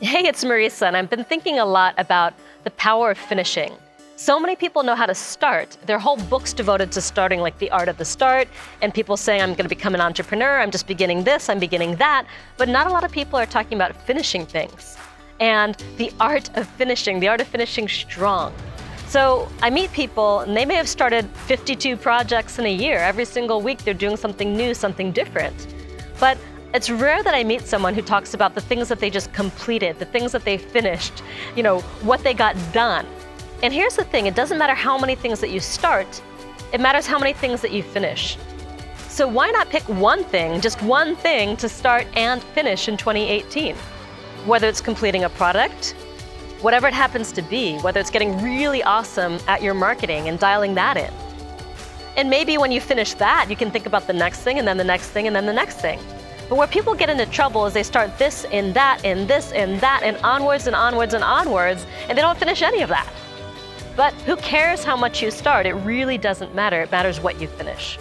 Hey, it's Marisa, and I've been thinking a lot about the power of finishing. So many people know how to start. There are whole books devoted to starting, like The Art of the Start, and people saying, I'm going to become an entrepreneur, I'm just beginning this, I'm beginning that. But not a lot of people are talking about finishing things and the art of finishing strong. So I meet people, and they may have started 52 projects in a year. Every single week, they're doing something new, something different. But it's rare that I meet someone who talks about the things that they just completed, the things that they finished, what they got done. And here's the thing, it doesn't matter how many things that you start, it matters how many things that you finish. So why not pick one thing, just one thing to start and finish in 2018? Whether it's completing a product, whatever it happens to be, whether it's getting really awesome at your marketing and dialing that in. And maybe when you finish that, you can think about the next thing and then the next thing and then the next thing. But where people get into trouble is they start this and that and this and that and onwards and onwards and onwards, and they don't finish any of that. But who cares how much you start? It really doesn't matter. It matters what you finish.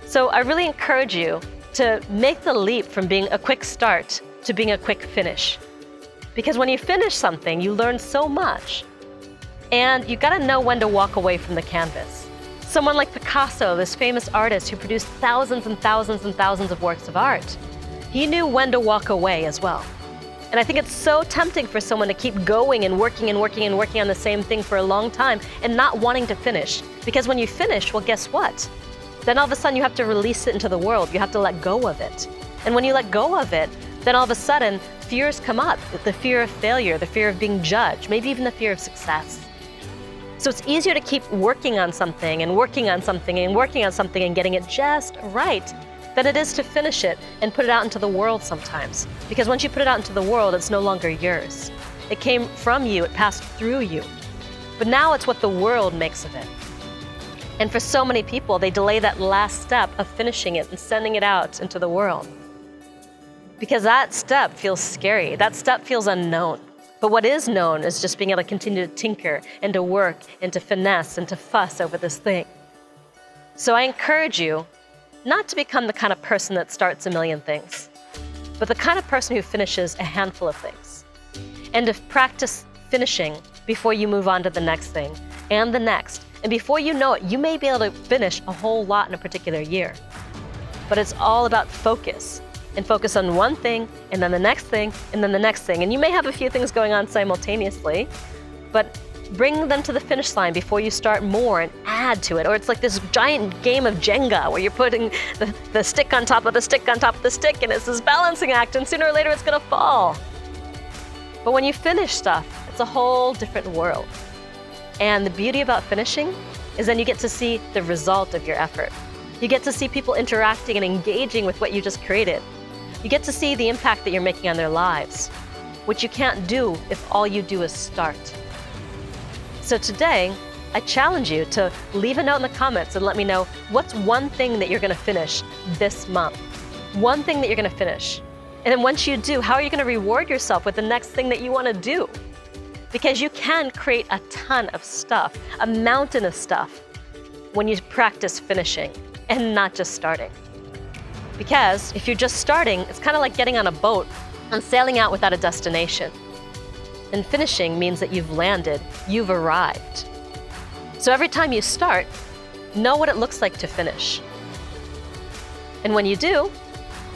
So I really encourage you to make the leap from being a quick start to being a quick finish. Because when you finish something, you learn so much. And you gotta know when to walk away from the canvas. Someone like Picasso, this famous artist who produced thousands and thousands and thousands of works of art, he knew when to walk away as well. And I think it's so tempting for someone to keep going and working and working and working on the same thing for a long time and not wanting to finish. Because when you finish, well, guess what? Then all of a sudden you have to release it into the world. You have to let go of it. And when you let go of it, then all of a sudden fears come up. The fear of failure, the fear of being judged, maybe even the fear of success. So it's easier to keep working on something and working on something and working on something and getting it just right than it is to finish it and put it out into the world sometimes. Because once you put it out into the world, it's no longer yours. It came from you, it passed through you. But now it's what the world makes of it. And for so many people, they delay that last step of finishing it and sending it out into the world. Because that step feels scary, that step feels unknown. But what is known is just being able to continue to tinker and to work and to finesse and to fuss over this thing. So I encourage you not to become the kind of person that starts a million things, but the kind of person who finishes a handful of things. And to practice finishing before you move on to the next thing and the next. And before you know it, you may be able to finish a whole lot in a particular year. But it's all about focus. And focus on one thing, and then the next thing, and then the next thing. And you may have a few things going on simultaneously, but bring them to the finish line before you start more and add to it. Or it's like this giant game of Jenga where you're putting the stick on top of the stick on top of the stick, and it's this balancing act, and sooner or later it's gonna fall. But when you finish stuff, it's a whole different world. And the beauty about finishing is then you get to see the result of your effort. You get to see people interacting and engaging with what you just created. You get to see the impact that you're making on their lives, which you can't do if all you do is start. So today, I challenge you to leave a note in the comments and let me know what's one thing that you're gonna finish this month. One thing that you're gonna finish. And then once you do, how are you gonna reward yourself with the next thing that you wanna do? Because you can create a ton of stuff, a mountain of stuff, when you practice finishing and not just starting. Because if you're just starting, it's kind of like getting on a boat and sailing out without a destination. And finishing means that you've landed, you've arrived. So every time you start, know what it looks like to finish. And when you do,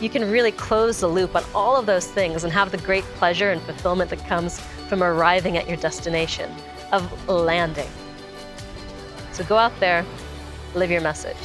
you can really close the loop on all of those things and have the great pleasure and fulfillment that comes from arriving at your destination, of landing. So go out there, live your message.